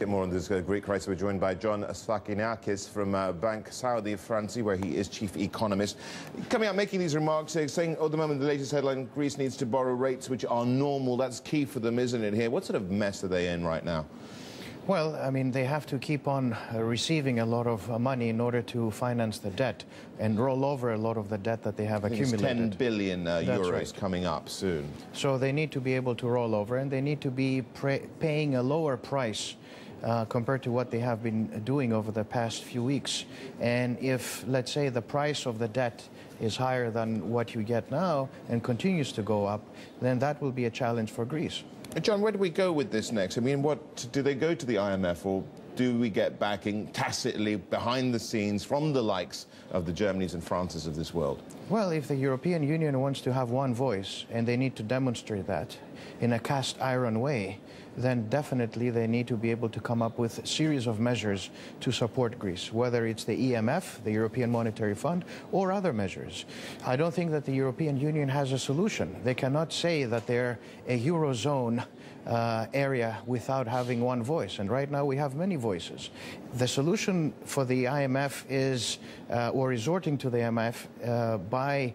Get more on this Greek crisis. We're joined by Sfakianakis from Banque Saudi Fransi, where he is chief economist. Coming out making these remarks, saying, at the moment, the latest headline, Greece needs to borrow rates which are normal. That's key for them, isn't it, here? What sort of mess are they in right now? Well, I mean, they have to keep on receiving a lot of money in order to finance the debt and roll over a lot of the debt that they have accumulated. It's 10 billion euros right. coming up soon. So they need to be able to roll over, and they need to be paying a lower price compared to what they have been doing over the past few weeks. And if, let's say, the price of the debt is higher than what you get now and continues to go up, then that will be a challenge for Greece. John, where do we go with this next? I mean, what do they go to the IMF, or do we get backing tacitly behind the scenes from the likes of the Germanys and Frances of this world? Well, if the European Union wants to have one voice, and they need to demonstrate that in a cast iron way, then definitely they need to be able to come up with a series of measures to support Greece, whether it's the EMF, the European Monetary Fund, or other measures. I don't think that the European Union has a solution. They cannot say that they're a Eurozone area without having one voice, and right now we have many voices. The solution for the IMF is, or resorting to the IMF by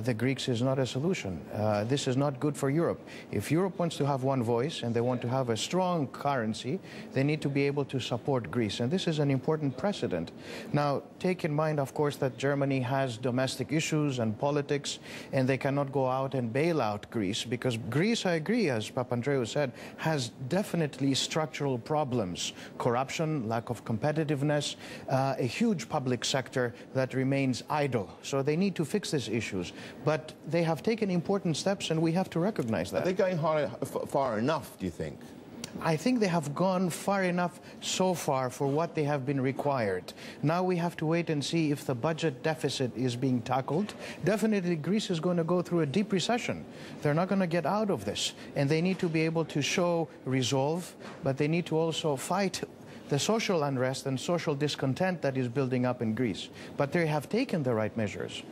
the Greeks is not a solution. This is not good for Europe. If Europe wants to have one voice and they want to have a strong currency, they need to be able to support Greece, and this is an important precedent. Now, take in mind, of course, that Germany has domestic issues and politics, and they cannot go out and bail out Greece, because Greece, I agree, as Papandreou said, has definitely structural problems: corruption, lack of competitiveness, a huge public sector that remains idle. So they need to fix these issues. But they have taken important steps, and we have to recognize that. Are they going far enough, do you think? I think they have gone far enough so far for what they have been required. Now we have to wait and see if the budget deficit is being tackled. Definitely Greece is going to go through a deep recession. They're not going to get out of this. And they need to be able to show resolve, but they need to also fight the social unrest and social discontent that is building up in Greece. But they have taken the right measures.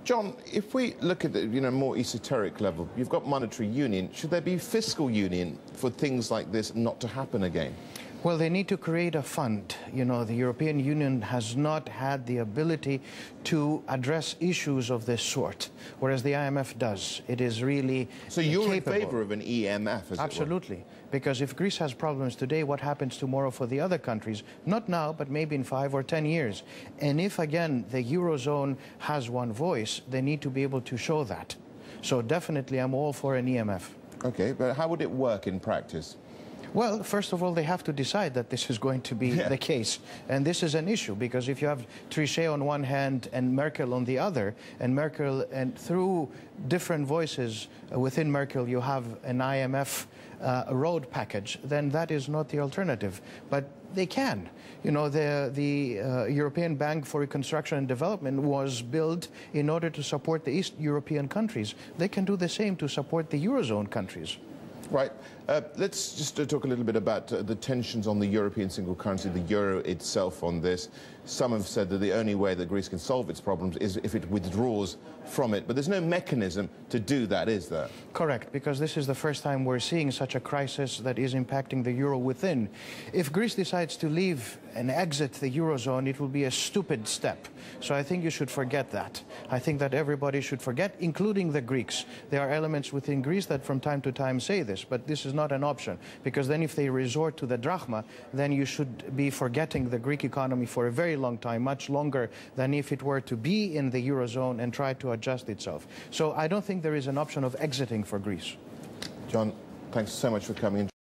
John, if we look at the more esoteric level, you've got monetary union. Should there be fiscal union for things like this not to happen again? Well, they need to create a fund. You know, the European Union has not had the ability to address issues of this sort, whereas the IMF does. It is really So you're capable. in favor of an EMF, as Absolutely. Because if Greece has problems today, what happens tomorrow for the other countries? Not now, but maybe in 5 or 10 years. And if, again, the Eurozone has one voice, they need to be able to show that. So definitely I'm all for an EMF. Okay, but how would it work in practice? Well, first of all, they have to decide that this is going to be the case. And this is an issue, because if you have Trichet on one hand and Merkel on the other, and through different voices within Merkel you have an IMF road package, then that is not the alternative. But they can. You know, the European Bank for Reconstruction and Development was built in order to support the East European countries. They can do the same to support the Eurozone countries. Right. Let's just talk a little bit about the tensions on the European single currency, the euro itself on this. Some have said that the only way that Greece can solve its problems is if it withdraws from it. But there's no mechanism to do that, is there? Correct, because this is the first time we're seeing such a crisis that is impacting the euro within. If Greece decides to leave and exit the Eurozone, it will be a stupid step. So I think you should forget that. I think that everybody should forget, including the Greeks. There are elements within Greece that from time to time say this, but this is not an option, because then if they resort to the drachma, then you should be forgetting the Greek economy for a very long time, much longer than if it were to be in the Eurozone and try to adjust itself. So I don't think there is an option of exiting for Greece. John, thanks so much for coming in.